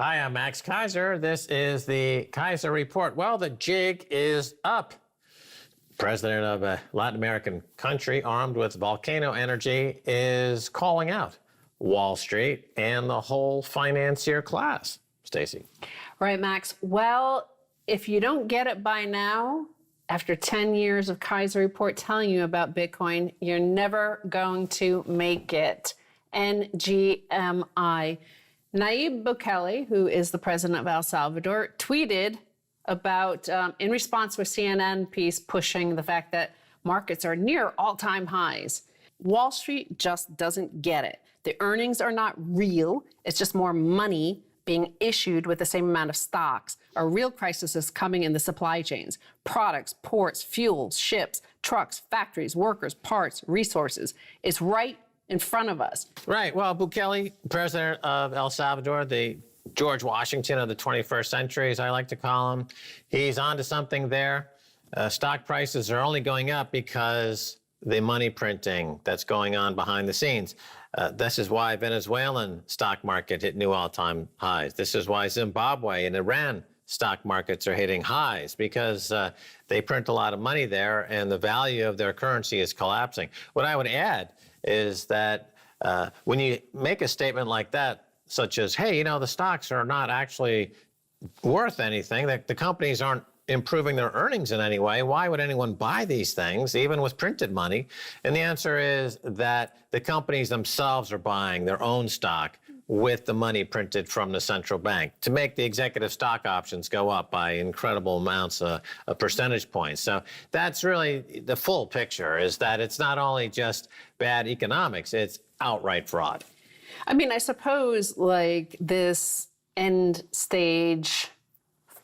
Hi, I'm Max Keiser. This is the Keiser Report. Well, the jig is up. President of a Latin American country armed with volcano energy is calling out Wall Street and the whole financier class. Stacy. Right, Max. Well, if you don't get it by now, after 10 years of Keiser Report telling you about Bitcoin, you're never going to make it. NGMI. Nayib Bukele, who is the president of El Salvador, tweeted about, in response to a CNN piece pushing the fact that markets are near all-time highs. Wall Street just doesn't get it. The earnings are not real. It's just more money being issued with the same amount of stocks. A real crisis is coming in the supply chains. Products, ports, fuels, ships, trucks, factories, workers, parts, resources. It's right in front of us. Right. Well, Bukele, president of El Salvador, the George Washington of the 21st century, as I like to call him, he's onto something there. Stock prices are only going up because the money printing that's going on behind the scenes. This is why Venezuelan stock market hit new all-time highs. This is why Zimbabwe and Iran stock markets are hitting highs, because they print a lot of money there and the value of their currency is collapsing. What I would add is that when you make a statement like that, such as, hey, you know, the stocks are not actually worth anything, that the companies aren't improving their earnings in any way, why would anyone buy these things, even with printed money? And the answer is that the companies themselves are buying their own stock with the money printed from the central bank to make the executive stock options go up by incredible amounts of percentage points. So that's really the full picture, is that it's not only just bad economics, it's outright fraud. I mean, I suppose like this end stage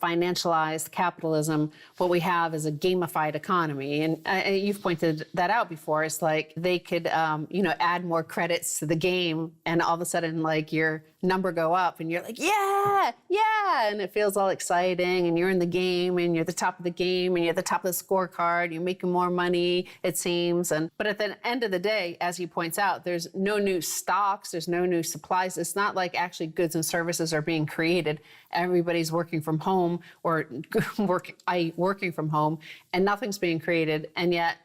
financialized capitalism, what we have is a gamified economy. And you've pointed that out before. It's like they could, add more credits to the game and all of a sudden like your number go up and you're like, yeah. And it feels all exciting and you're in the game and you're the top of the game and you're the top of the scorecard. You're making more money, it seems. But at the end of the day, as he points out, there's no new stocks, there's no new supplies. It's not like actually goods and services are being created. Everybody's working from home or working from home and nothing's being created. And yet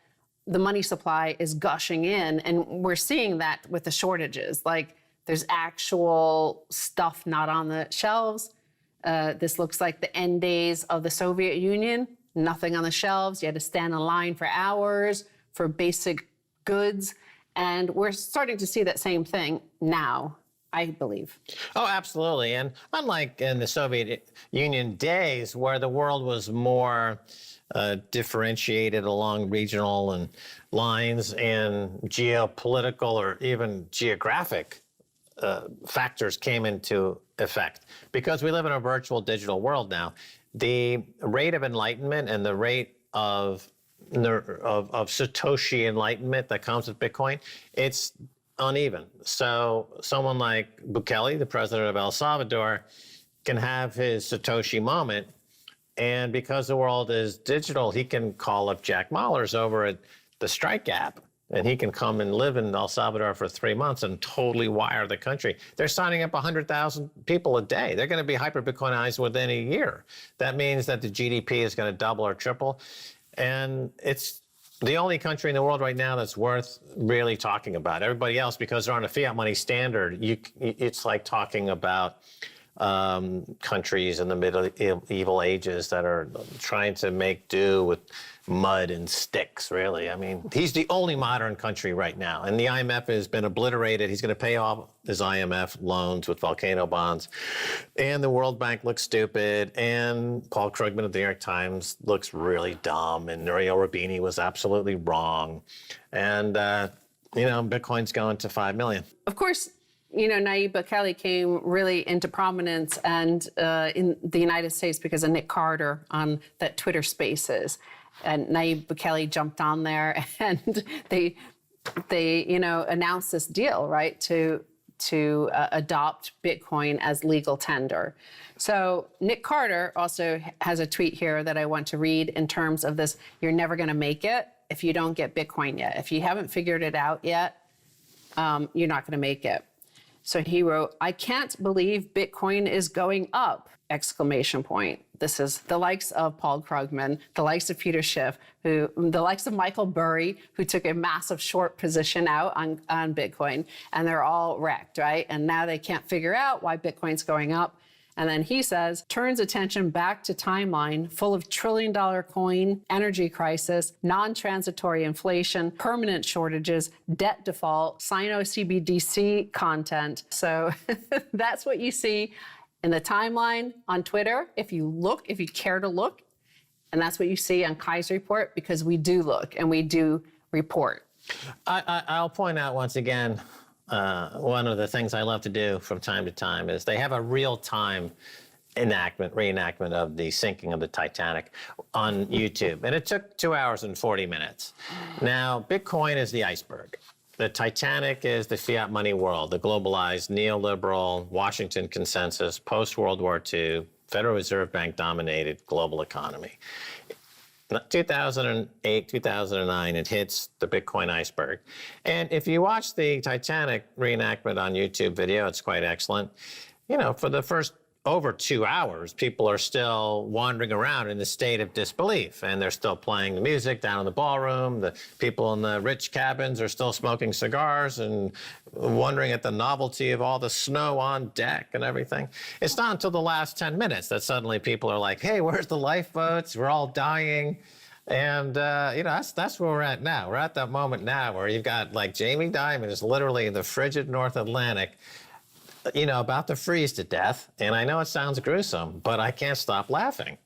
the money supply is gushing in. And we're seeing that with the shortages. Like there's actual stuff not on the shelves. This looks like the end days of the Soviet Union. Nothing on the shelves. You had to stand in line for hours for basic goods. And we're starting to see that same thing now, I believe. Oh, absolutely. And unlike in the Soviet Union days where the world was more differentiated along regional and lines and geopolitical or even geographic factors came into effect. Because we live in a virtual digital world now, the rate of enlightenment and the rate of Satoshi enlightenment that comes with Bitcoin, it's uneven. So someone like Bukele, the president of El Salvador, can have his Satoshi moment. And because the world is digital, he can call up Jack Mallers over at the Strike app. And he can come and live in El Salvador for 3 months and totally wire the country. They're signing up 100,000 people a day. They're going to be hyper-Bitcoinized within a year. That means that the GDP is going to double or triple. And it's the only country in the world right now that's worth really talking about. Everybody else, because they're on a fiat money standard, it's like talking about countries in the medieval ages that are trying to make do with mud and sticks, really. I mean, he's the only modern country right now. And the IMF has been obliterated. He's going to pay off his IMF loans with volcano bonds. And the World Bank looks stupid. And Paul Krugman of the New York Times looks really dumb. And Nouriel Roubini was absolutely wrong. And, Bitcoin's going to 5 million. Of course, Nayib Bukele came really into prominence and in the United States because of Nick Carter on that Twitter Spaces. And Nayib Bukele jumped on there and they announced this deal, right, to adopt Bitcoin as legal tender. So Nick Carter also has a tweet here that I want to read in terms of this: you're never going to make it if you don't get Bitcoin yet. If you haven't figured it out yet, you're not going to make it. So he wrote, "I can't believe Bitcoin is going up!" Exclamation point. This is the likes of Paul Krugman, the likes of Peter Schiff, the likes of Michael Burry, who took a massive short position out on Bitcoin, and they're all wrecked, right? And now they can't figure out why Bitcoin's going up. And then he says, turns attention back to timeline full of trillion-dollar coin, energy crisis, non-transitory inflation, permanent shortages, debt default, Sino-CBDC content. So that's what you see in the timeline on Twitter, if you care to look. And that's what you see on Keiser Report, because we do look and we do report. I'll point out once again, one of the things I love to do from time to time is they have a real-time reenactment of the sinking of the Titanic on YouTube. And it took 2 hours and 40 minutes. Now, Bitcoin is the iceberg. The Titanic is the fiat money world, the globalized neoliberal Washington consensus, post-World War II, Federal Reserve Bank dominated global economy. 2008, 2009, it hits the Bitcoin iceberg. And if you watch the Titanic reenactment on YouTube video, it's quite excellent. You know, for the first over 2 hours, people are still wandering around in a state of disbelief, and they're still playing the music down in the ballroom. The people in the rich cabins are still smoking cigars and wondering at the novelty of all the snow on deck and everything. It's not until the last 10 minutes that suddenly people are like, hey, where's the lifeboats? We're all dying. And, you know, that's where we're at now. We're at that moment now where you've got, like, Jamie Dimon is literally in the frigid North Atlantic, you know, about to freeze to death. And I know it sounds gruesome, but I can't stop laughing.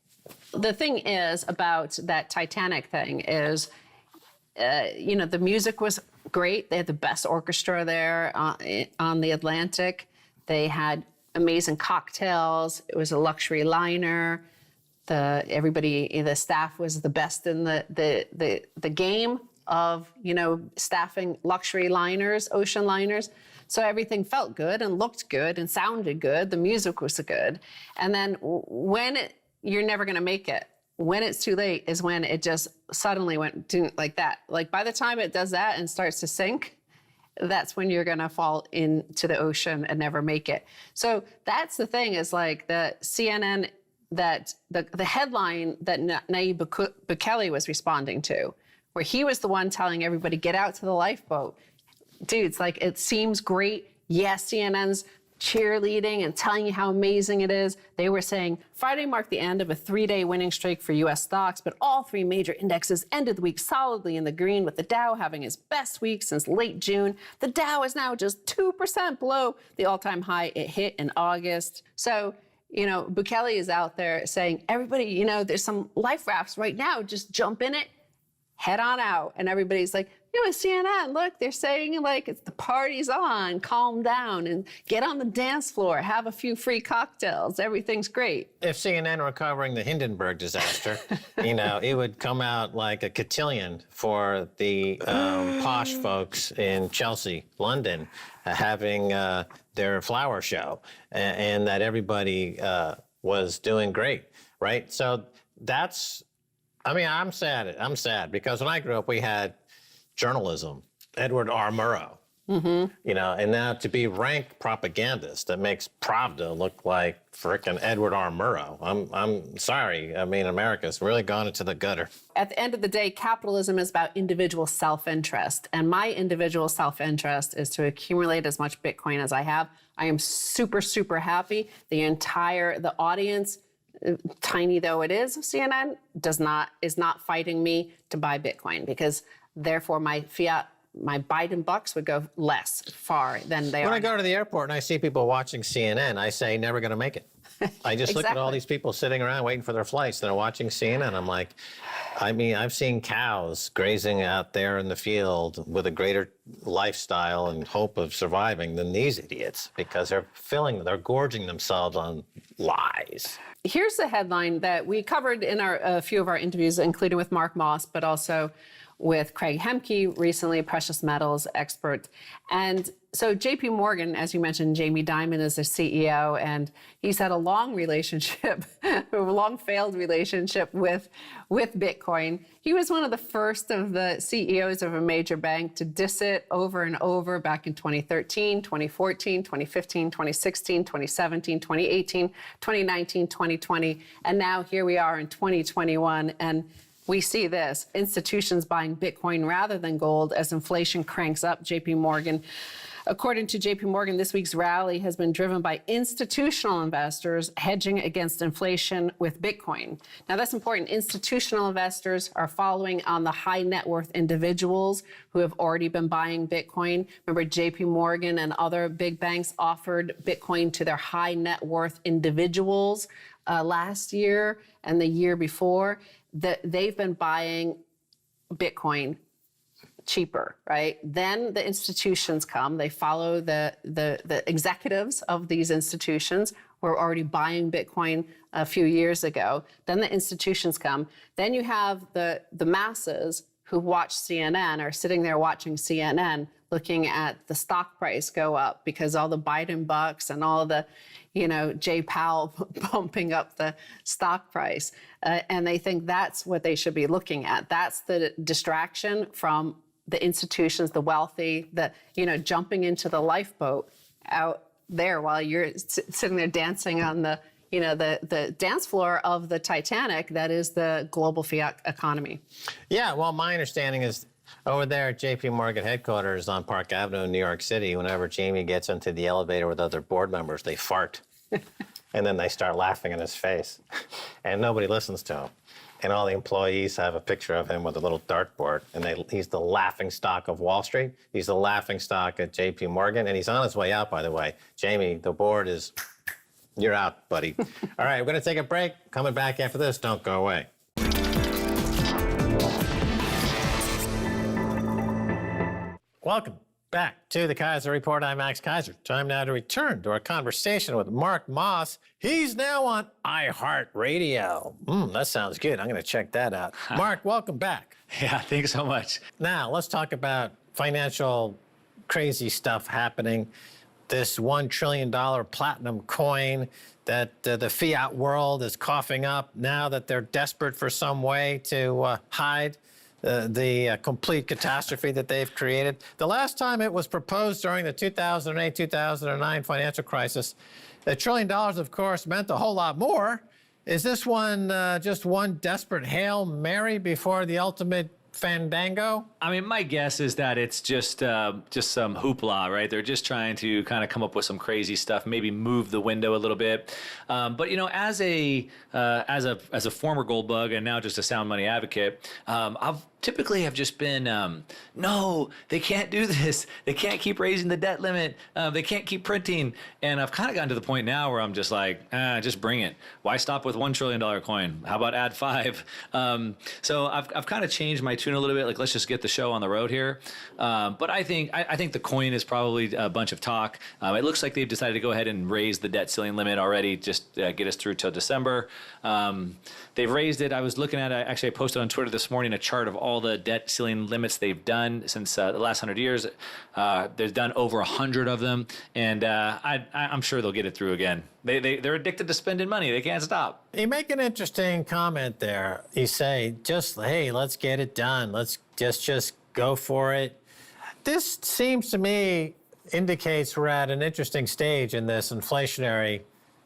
The thing is about that Titanic thing is, you know, the music was great. They had the best orchestra there on the Atlantic. They had amazing cocktails. It was a luxury liner. The staff was the best in the game of, you know, staffing luxury liners, ocean liners. So everything felt good and looked good and sounded good. The music was good. And then you're never going to make it. When it's too late is when it just suddenly went like that. Like by the time it does that and starts to sink, that's when you're going to fall into the ocean and never make it. So that's the thing, is like the CNN, that the headline that Nayib Bukele was responding to, where he was the one telling everybody, get out to the lifeboat. Dude, it's like, it seems great. Yes, CNN's cheerleading and telling you how amazing it is. They were saying Friday marked the end of a 3-day winning streak for U.S. stocks, but all three major indexes ended the week solidly in the green, with the Dow having its best week since late June. The Dow is now just 2% below the all-time high it hit in August. So, you know, Bukele is out there saying, everybody, you know, there's some life rafts right now, just jump in it, head on out. And everybody's like, you know, CNN, look, they're saying, like, it's the party's on, calm down and get on the dance floor, have a few free cocktails, everything's great. If CNN were covering the Hindenburg disaster, you know, it would come out like a cotillion for the posh folks in Chelsea, London, having their flower show, and that everybody was doing great, right? So that's, I mean, I'm sad because when I grew up, we had journalism, Edward R. Murrow, you know, and now to be rank propagandist that makes Pravda look like frickin' Edward R. Murrow. I'm sorry. I mean, America's really gone into the gutter. At the end of the day, capitalism is about individual self-interest. And my individual self-interest is to accumulate as much Bitcoin as I have. I am super, super happy. The audience, tiny though it is, of CNN, is not fighting me to buy Bitcoin, because therefore my Biden bucks would go less far than they are. When I go to the airport and I see people watching CNN, I say, never going to make it. I just look at all these people sitting around waiting for their flights. They're watching CNN. I'm like, I mean, I've seen cows grazing out there in the field with a greater lifestyle and hope of surviving than these idiots, because they're gorging themselves on lies. Here's the headline that we covered in a few of our interviews, including with Mark Moss, but also with Craig Hemke recently, precious metals expert. And so JP Morgan, as you mentioned, Jamie Dimon is the CEO, and he's had a long relationship, a long failed relationship with Bitcoin. He was one of the first of the CEOs of a major bank to diss it over and over back in 2013, 2014, 2015, 2016, 2017, 2018, 2019, 2020. And now here we are in 2021. And we see this, institutions buying Bitcoin rather than gold as inflation cranks up. JP Morgan. According to JP Morgan, this week's rally has been driven by institutional investors hedging against inflation with Bitcoin. Now, that's important. Institutional investors are following on the high net worth individuals who have already been buying Bitcoin. Remember, JP Morgan and other big banks offered Bitcoin to their high net worth individuals last year and the year before. They've been buying Bitcoin cheaper, right? Then the institutions come, they follow the executives of these institutions who were already buying Bitcoin a few years ago. Then the institutions come. Then you have the masses who watch CNN, are sitting there watching CNN, looking at the stock price go up because all the Biden bucks and all the, Jay Powell pumping up the stock price. And they think that's what they should be looking at. That's the distraction from the institutions, the wealthy, jumping into the lifeboat out there while you're sitting there dancing on the dance floor of the Titanic that is the global fiat economy. Yeah, well, my understanding is over there at JP Morgan headquarters on Park Avenue in New York City, whenever Jamie gets into the elevator with other board members, they fart. And then they start laughing in his face. And nobody listens to him. And all the employees have a picture of him with a little dartboard. And he's the laughing stock of Wall Street. He's the laughing stock at JP Morgan. And he's on his way out, by the way. Jamie, the board is, you're out, buddy. All right, we're going to take a break. Coming back after this. Don't go away. Welcome back to the Keiser Report. I'm Max Keiser. Time now to return to our conversation with Mark Moss. He's now on iHeartRadio. That sounds good. I'm going to check that out. Mark, welcome back. Yeah, thanks so much. Now, let's talk about financial crazy stuff happening. This $1 trillion platinum coin that the fiat world is coughing up now that they're desperate for some way to hide the complete catastrophe that they've created. The last time it was proposed during the 2008-2009 financial crisis, $1 trillion, of course, meant a whole lot more. Is this one just one desperate Hail Mary before the ultimate fandango? I mean, my guess is that it's just some hoopla, right? They're just trying to kind of come up with some crazy stuff, maybe move the window a little bit. But as a former gold bug and now just a sound money advocate, I've typically have just been, no, they can't do this. They can't keep raising the debt limit. They can't keep printing. And I've kind of gotten to the point now where I'm just like, just bring it. Why stop with $1 trillion coin? How about add 5? So I've kind of changed my tune a little bit. Like, let's just get the show on the road here. But I think the coin is probably a bunch of talk. It looks like they've decided to go ahead and raise the debt ceiling limit already, just get us through till December. They've raised it. I was looking at, I posted on Twitter this morning a chart of all the debt ceiling limits they've done since the last 100 years. They've done over 100 of them, and I'm sure they'll get it through again. They're addicted to spending money. They can't stop. You make an interesting comment there. You say, hey, let's get it done. Let's just go for it. This seems to me indicates we're at an interesting stage in this inflationary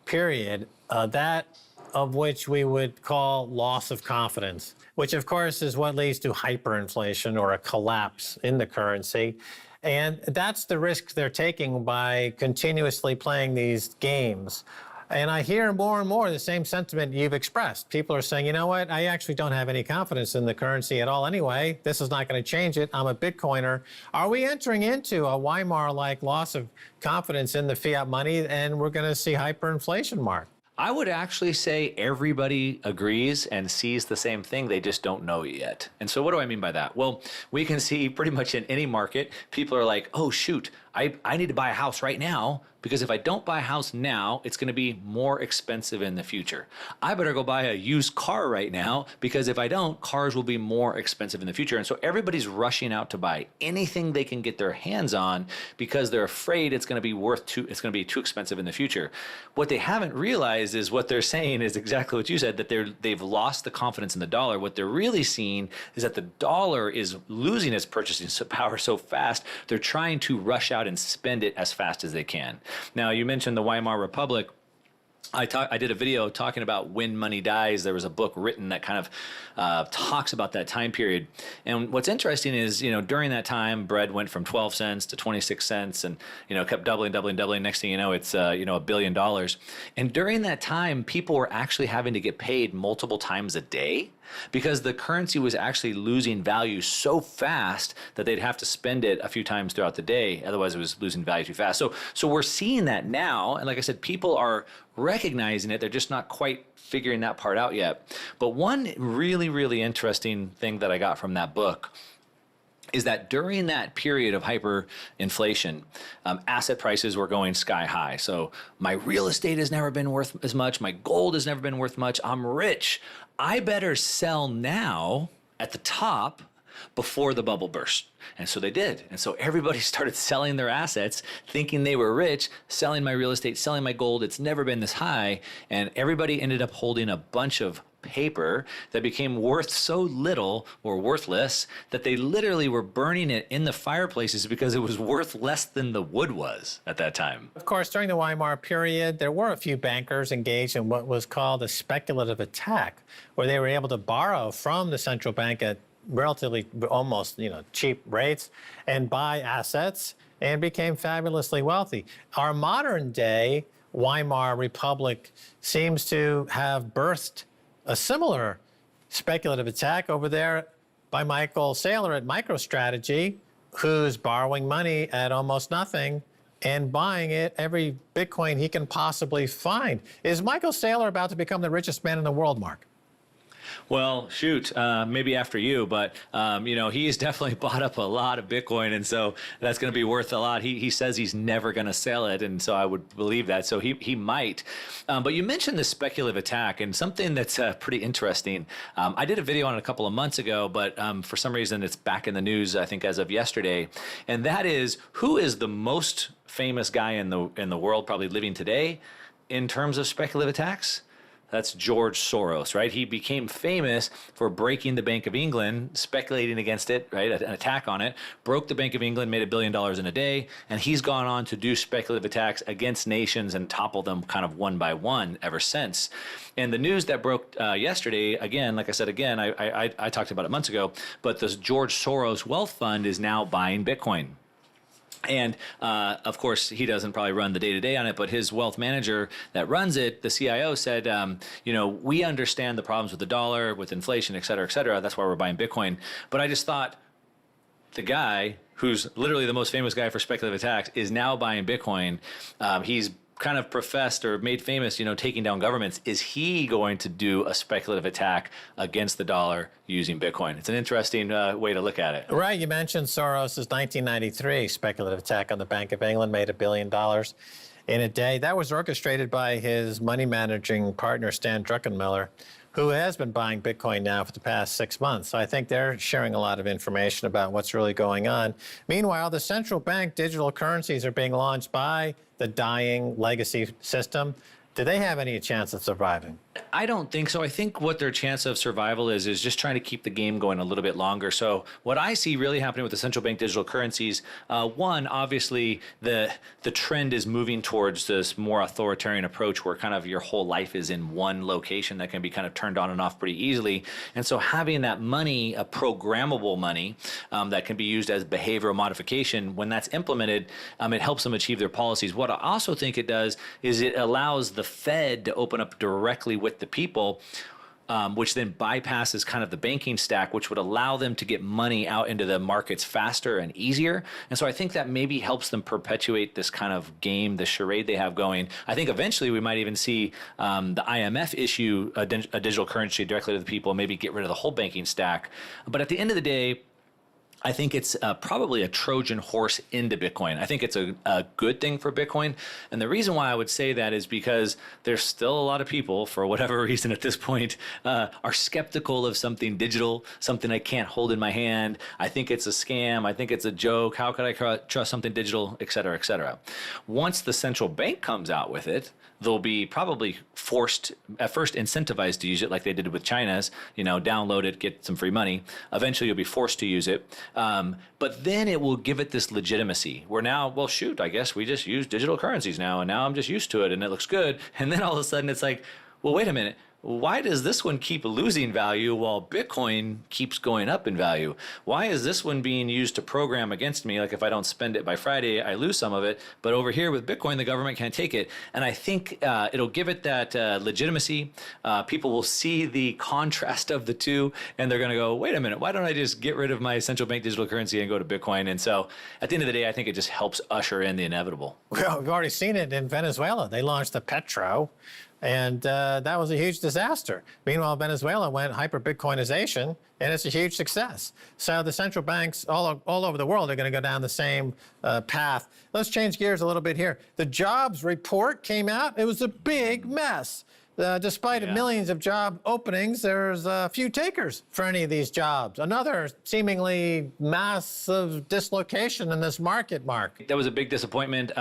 period, that of which we would call loss of confidence, which of course is what leads to hyperinflation or a collapse in the currency. And that's the risk they're taking by continuously playing these games. And I hear more and more the same sentiment you've expressed. People are saying, you know what, I actually don't have any confidence in the currency at all anyway. This is not going to change it. I'm a Bitcoiner. Are we entering into a Weimar-like loss of confidence in the fiat money, and we're going to see hyperinflation, Mark? I would actually say everybody agrees and sees the same thing. They just don't know it yet. And so what do I mean by that? Well, we can see pretty much in any market, people are like, oh, shoot, I need to buy a house right now, because if I don't buy a house now, it's going to be more expensive in the future. I better go buy a used car right now, because if I don't, cars will be more expensive in the future. And so everybody's rushing out to buy anything they can get their hands on because they're afraid it's going to be too expensive in the future. What they haven't realized is what they're saying is exactly what you said, that they've lost the confidence in the dollar. What they're really seeing is that the dollar is losing its purchasing power so fast, they're trying to rush out and spend it as fast as they can. Now, you mentioned the Weimar Republic. I did a video talking about When Money Dies. There was a book written that kind of talks about that time period. And what's interesting is, during that time, bread went from 12 cents to 26 cents and, kept doubling. Next thing you know, it's, $1 billion. And during that time, people were actually having to get paid multiple times a day, because the currency was actually losing value so fast that they'd have to spend it a few times throughout the day. Otherwise, it was losing value too fast. So we're seeing that now. And like I said, people are recognizing it. They're just not quite figuring that part out yet. But one really, really interesting thing that I got from that book is that during that period of hyperinflation, asset prices were going sky high. So my real estate has never been worth as much. My gold has never been worth much. I'm rich. I better sell now at the top before the bubble burst. And so they did. And so everybody started selling their assets, thinking they were rich, selling my real estate, selling my gold. It's never been this high. And everybody ended up holding a bunch of paper that became worth so little or worthless that they literally were burning it in the fireplaces because it was worth less than the wood was at that time. Of course, during the Weimar period, there were a few bankers engaged in what was called a speculative attack, where they were able to borrow from the central bank at relatively almost cheap rates and buy assets and became fabulously wealthy. Our modern day Weimar Republic seems to have birthed a similar speculative attack over there by Michael Saylor at MicroStrategy, who's borrowing money at almost nothing and buying it every Bitcoin he can possibly find. Is Michael Saylor about to become the richest man in the world, Mark? Well, shoot, maybe after you, but he's definitely bought up a lot of Bitcoin, and so that's going to be worth a lot. He says he's never going to sell it, and so I would believe that. So he might. But you mentioned the speculative attack, and something that's pretty interesting. I did a video on it a couple of months ago, but for some reason it's back in the news, I think, as of yesterday, and that is, who is the most famous guy in the world, probably living today, in terms of speculative attacks? That's George Soros, right? He became famous for breaking the Bank of England, speculating against it, right? An attack on it, broke the Bank of England, made $1 billion in a day, and he's gone on to do speculative attacks against nations and topple them kind of one by one ever since. And the news that broke yesterday, again, like I said, I talked about it months ago, but this George Soros Wealth Fund is now buying Bitcoin. And of course, he doesn't probably run the day-to-day on it, but his wealth manager that runs it, the CIO, said, we understand the problems with the dollar, with inflation, et cetera, et cetera. That's why we're buying Bitcoin. But I just thought, the guy who's literally the most famous guy for speculative attacks is now buying Bitcoin. He's kind of professed or made famous, taking down governments. Is he going to do a speculative attack against the dollar using Bitcoin? It's an interesting way to look at it. Right. You mentioned Soros' 1993 speculative attack on the Bank of England, made $1 billion in a day. That was orchestrated by his money managing partner, Stan Druckenmiller, who has been buying Bitcoin now for the past 6 months. So I think they're sharing a lot of information about what's really going on. Meanwhile, the central bank digital currencies are being launched by the dying legacy system. Do they have any chance of surviving? I don't think so. I think what their chance of survival is just trying to keep the game going a little bit longer. So what I see really happening with the central bank digital currencies, one, obviously the trend is moving towards this more authoritarian approach where kind of your whole life is in one location that can be kind of turned on and off pretty easily. And so having that money, a programmable money that can be used as behavioral modification, when that's implemented, it helps them achieve their policies. What I also think it does is it allows the Fed to open up directly with the people, which then bypasses kind of the banking stack, which would allow them to get money out into the markets faster and easier. And so I think that maybe helps them perpetuate this kind of game, the charade they have going. I think eventually we might even see the IMF issue a digital currency directly to the people, maybe get rid of the whole banking stack. But at the end of the day, I think it's probably a Trojan horse into Bitcoin. I think it's a good thing for Bitcoin. And the reason why I would say that is because there's still a lot of people, for whatever reason at this point, are skeptical of something digital, something I can't hold in my hand. I think it's a scam. I think it's a joke. How could I trust something digital, et cetera, et cetera. Once the central bank comes out with it, they'll be probably forced, at first incentivized to use it like they did with China's, download it, get some free money. Eventually you'll be forced to use it. But then it will give it this legitimacy where now, well, shoot, I guess we just use digital currencies now, and now I'm just used to it and it looks good. And then all of a sudden it's like, well, wait a minute. Why does this one keep losing value while Bitcoin keeps going up in value? Why is this one being used to program against me? Like if I don't spend it by Friday, I lose some of it. But over here with Bitcoin, the government can't take it. And I think it'll give it that legitimacy. People will see the contrast of the two, and they're going to go, wait a minute, why don't I just get rid of my central bank digital currency and go to Bitcoin? And so at the end of the day, I think it just helps usher in the inevitable. Well, we've already seen it in Venezuela. They launched the Petro, and that was a huge disaster. Meanwhile, Venezuela went hyper-Bitcoinization, and it's a huge success. So the central banks all over the world are going to go down the same path. Let's change gears a little bit here. The jobs report came out. It was a big mess. Despite millions of job openings, there's a few takers for any of these jobs. Another seemingly massive dislocation in this market, Mark. That was a big disappointment.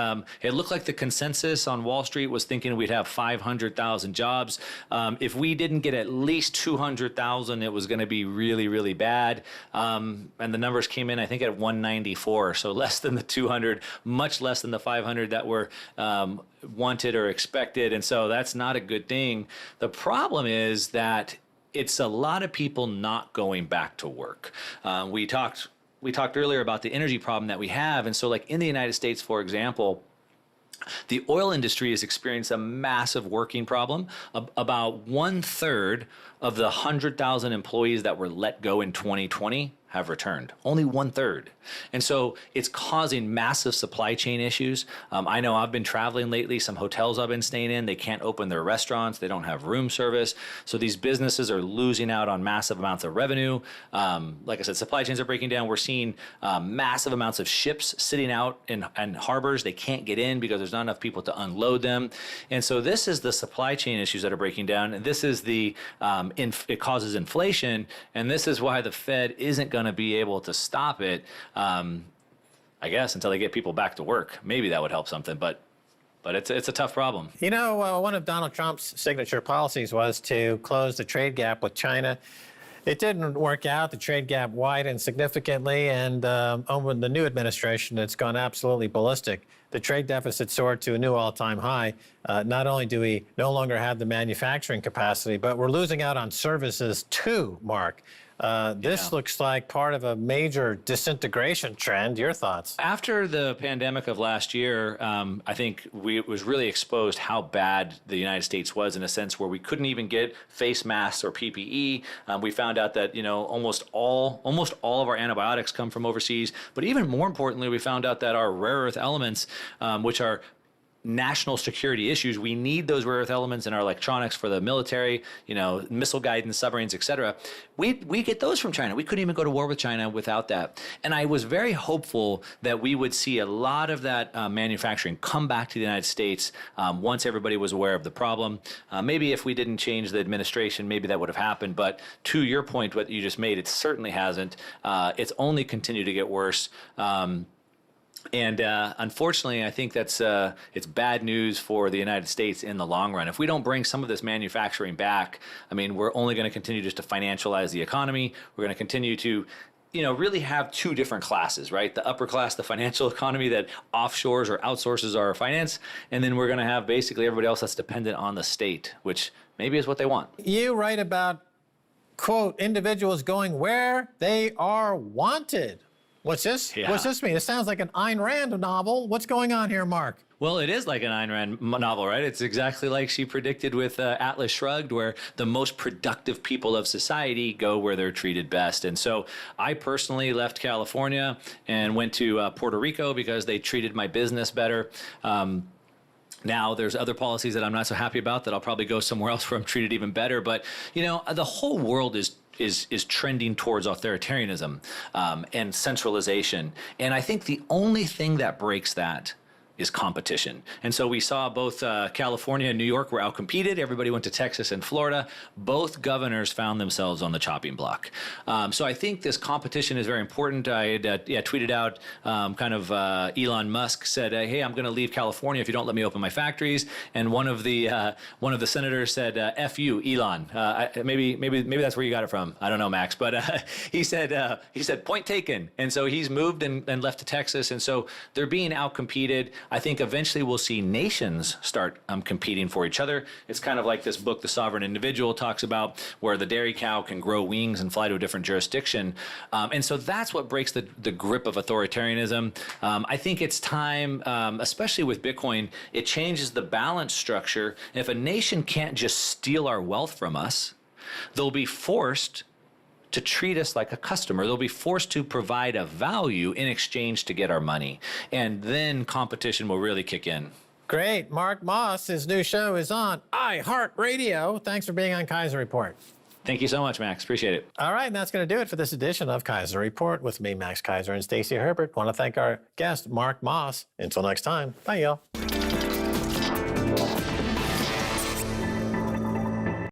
It looked like the consensus on Wall Street was thinking we'd have 500,000 jobs. If we didn't get at least 200,000, it was going to be really, really bad. And the numbers came in, I think, at 194, so less than the 200, much less than the 500 that were wanted or expected. And so that's not a good thing. The problem is that it's a lot of people not going back to work. We talked earlier about the energy problem that we have. And so like in the United States, for example, the oil industry has experienced a massive working problem. About 1/3 of the 100,000 employees that were let go in 2020 have returned. Only 1/3. And so it's causing massive supply chain issues. I know I've been traveling lately. Some hotels I've been staying in, they can't open their restaurants. They don't have room service. So these businesses are losing out on massive amounts of revenue. Like I said, supply chains are breaking down. We're seeing massive amounts of ships sitting out in harbors. They can't get in because there's not enough people to unload them. And so this is the supply chain issues that are breaking down. And this is it causes inflation. And this is why the Fed isn't going to be able to stop it, I guess, until they get people back to work. Maybe that would help something, but it's a tough problem. One of Donald Trump's signature policies was to close the trade gap with China. It didn't work out. The trade gap widened significantly, and over the new administration, it's gone absolutely ballistic. The trade deficit soared to a new all-time high. Not only do we no longer have the manufacturing capacity, but we're losing out on services too, Mark. This looks like part of a major disintegration trend. Your thoughts? After the pandemic of last year, I think it was really exposed how bad the United States was in a sense where we couldn't even get face masks or PPE. We found out that almost all of our antibiotics come from overseas. But even more importantly, we found out that our rare earth elements, which are national security issues, we need those rare earth elements in our electronics for the military, missile guidance, submarines, etc. We get those from China. We couldn't even go to war with China without that. And I was very hopeful that we would see a lot of that manufacturing come back to the United States once everybody was aware of the problem. Maybe if we didn't change the administration, maybe that would have happened. But to your point, what you just made, it certainly hasn't. It's only continued to get worse. And unfortunately, I think that's it's bad news for the United States in the long run. If we don't bring some of this manufacturing back, I mean, we're only going to continue just to financialize the economy. We're going to continue to really have two different classes, right? The upper class, the financial economy that offshores or outsources our finance. And then we're going to have basically everybody else that's dependent on the state, which maybe is what they want. You write about, quote, individuals going where they are wanted. What's this? Yeah. What's this mean? It sounds like an Ayn Rand novel. What's going on here, Mark? Well, it is like an Ayn Rand novel, right? It's exactly like she predicted with Atlas Shrugged, where the most productive people of society go where they're treated best. And so I personally left California and went to Puerto Rico because they treated my business better. Now, there's other policies that I'm not so happy about that I'll probably go somewhere else where I'm treated even better. But, the whole world is is trending towards authoritarianism and centralization. And I think the only thing that breaks that is competition. And so we saw both California and New York were outcompeted. Everybody went to Texas and Florida. Both governors found themselves on the chopping block. So I think this competition is very important. I had tweeted out Elon Musk said, hey, I'm going to leave California if you don't let me open my factories. And one of the senators said, F you, Elon. Maybe that's where you got it from. I don't know, Max. But he said, point taken. And so he's moved and left to Texas. And so they're being outcompeted. I think eventually we'll see nations start competing for each other. It's kind of like this book, The Sovereign Individual, talks about where the dairy cow can grow wings and fly to a different jurisdiction. And so that's what breaks the grip of authoritarianism. I think it's time, especially with Bitcoin, it changes the balance structure. And if a nation can't just steal our wealth from us, they'll be forced to treat us like a customer. They'll be forced to provide a value in exchange to get our money. And then competition will really kick in. Great. Mark Moss, his new show is on iHeartRadio. Thanks for being on Keiser Report. Thank you so much, Max. Appreciate it. All right, and that's going to do it for this edition of Keiser Report with me, Max Keiser, and Stacy Herbert. Want to thank our guest, Mark Moss. Until next time, bye, y'all.